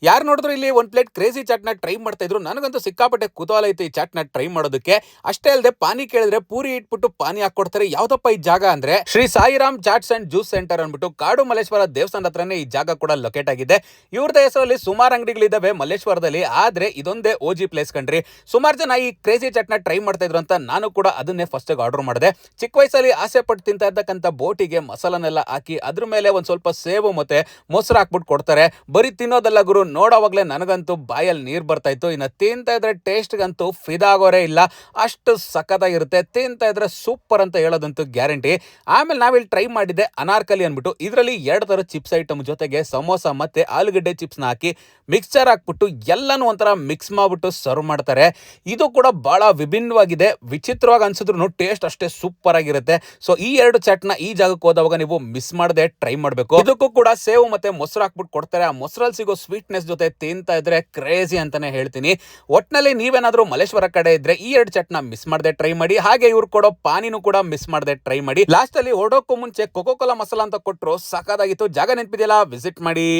ಯಾರು ನೋಡಿದ್ರು ಇಲ್ಲಿ ಒಂದು ಪ್ಲೇಟ್ ಕ್ರೇಜಿ ಚಾಟ್ನ ಟ್ರೈ ಮಾಡ್ತಾ ಇದ್ರು. ನನಗಂತೂ ಸಿಕ್ಕಾಪಟ್ಟೆ ಕುತೂಹಲ ಐತೆ ಈ ಚಾಟ್ನ ಟ್ರೈ ಮಾಡೋದಕ್ಕೆ. ಅಷ್ಟೇ ಅಲ್ಲದೆ ಪಾನಿ ಕೇಳಿದ್ರೆ ಪೂರಿ ಇಟ್ಬಿಟ್ಟು ಪಾನಿ ಹಾಕೊಡ್ತಾರೆ. ಯಾವ್ದಪ್ಪ ಈ ಜಾಗ ಅಂದ್ರೆ Shri Sairam chats and juice centre ಅಂದ್ಬಿಟ್ಟು ಕಾಡು ಮಲ್ಲೇಶ್ವರ ದೇವಸ್ಥಾನ ಹತ್ರನೇ ಈ ಜಾಗ ಕೂಡ ಲೊಕೇಟ್ ಆಗಿದೆ. ಇವ್ರದೇ ಹೆಸರಲ್ಲಿ ಸುಮಾರು ಅಂಗಡಿಗಳಿದಾವೆ ಮಲ್ಲೇಶ್ವರದಲ್ಲಿ, ಆದ್ರೆ ಇದೊಂದೇ ಓಜಿ ಪ್ಲೇಸ್ ಕಂಡ್ರಿ. ಸುಮಾರು ಜನ ಈ ಕ್ರೇಜಿ ಚಾಟ್ನ ಟ್ರೈ ಮಾಡ್ತಾ ಇದ್ರು ಅಂತ ನಾನು ಕೂಡ ಅದನ್ನೇ ಫಸ್ಟ್ ಆರ್ಡರ್ ಮಾಡಿದೆ. ಚಿಕ್ಕ ವಯಸ್ಸಲ್ಲಿ ಆಸೆ ಪಟ್ಟು ತಿಂತಾ ಇರ್ತಕ್ಕಂಥ ಬೋಟಿಗೆ ಮಸಾಲನೆಲ್ಲ ಹಾಕಿ ಅದ್ರ ಮೇಲೆ ಒಂದ್ ಸ್ವಲ್ಪ ಸೇವು ಮತ್ತೆ ಮೊಸರು ಹಾಕ್ಬಿಟ್ಟು ಕೊಡ್ತಾರೆ. ಬರೀ ತಿನ್ನೋದಲ್ಲ ಗುರು, ನೋಡೋವಾಗ್ಲೇ ನನಗಂತೂ ಬಾಯಲ್ಲಿ ನೀರು ಬರ್ತಾ ಇತ್ತು. ಇನ್ನು ತಿಂತಾ ಇದ್ರೆ ಟೇಸ್ಟ್ಗಂತೂ ಫಿದಾಗೋರೇ ಇಲ್ಲ, ಅಷ್ಟು ಸಖತ್ತಾಗಿರುತ್ತೆ. ತಿಂತಾ ಇದ್ರೆ ಸೂಪರ್ ಅಂತ ಹೇಳೋದಂತೂ ಗ್ಯಾರಂಟಿ. ಆಮೇಲೆ ನಾವಿಲ್ಲಿ ಟ್ರೈ ಮಾಡಿದ್ದೆ ಅನಾರ್ಕಲಿ ಅಂದ್ಬಿಟ್ಟು. ಇದರಲ್ಲಿ 2 ಥರ ಚಿಪ್ಸ್ ಐಟಮ್ ಜೊತೆಗೆ ಸಮೋಸ ಮತ್ತೆ ಆಲೂಗಡ್ಡೆ ಚಿಪ್ಸ್ನ ಹಾಕಿ ಮಿಕ್ಸ್ಚರ್ ಹಾಕ್ಬಿಟ್ಟು ಎಲ್ಲನೂ ಒಂಥರ ಮಿಕ್ಸ್ ಮಾಡ್ಬಿಟ್ಟು ಸರ್ವ್ ಮಾಡ್ತಾರೆ. ಇದು ಕೂಡ ಬಹಳ ವಿಭಿನ್ನವಾಗಿದೆ, ವಿಚಿತ್ರವಾಗಿ ಅನ್ಸಿದ್ರು ಟೇಸ್ಟ್ ಅಷ್ಟೇ ಸೂಪರ್ ಆಗಿರುತ್ತೆ. ಸೊ ಈ 2 ಚಾಟ್ನ ಈ ಜಾಗಕ್ಕೆ ಹೋದವಾಗ ನೀವು ಮಿಸ್ ಮಾಡದೆ ಟ್ರೈ ಮಾಡಬೇಕು. ಇದಕ್ಕೂ ಕೂಡ ಸೇವು ಮತ್ತೆ ಮೊಸರು ಹಾಕ್ಬಿಟ್ಟು ಕೊಡ್ತಾರೆ. ಆ ಮೊಸರಲ್ಲಿ ಸಿಗೋ ಸ್ವೀಟ್ನೆಸ್ ಜೊತೆ ತಿಂತಾ ಇದ್ರೆ ಕ್ರೇಜಿ ಅಂತಾನೆ ಹೇಳ್ತೀನಿ. ಒಟ್ನಲ್ಲಿ ನೀವೇನಾದ್ರೂ ಮಲ್ಲೇಶ್ವರ ಕಡೆ ಇದ್ರೆ ಈ 2 ಚಟ್ನ ಮಿಸ್ ಮಾಡದೆ ಟ್ರೈ ಮಾಡಿ. ಹಾಗೆ ಇವ್ರು ಕೊಡೋ ಪಾನಿನೂ ಕೂಡ ಮಿಸ್ ಮಾಡದೆ ಟ್ರೈ ಮಾಡಿ. ಲಾಸ್ಟ್ ಅಲ್ಲಿ ಹೊಡೋಕ್ಕೂ ಮುಂಚೆ ಕೋಕೋ ಕೋಲಾ ಮಸಾಲಾ ಅಂತ ಕೊಟ್ಟರು, ಸಖತ್ತಾಗಿತ್ತು. ಜಾಗ ನೆನಪಿದೆಯಲ್ಲ, ವಿಸಿಟ್ ಮಾಡಿ.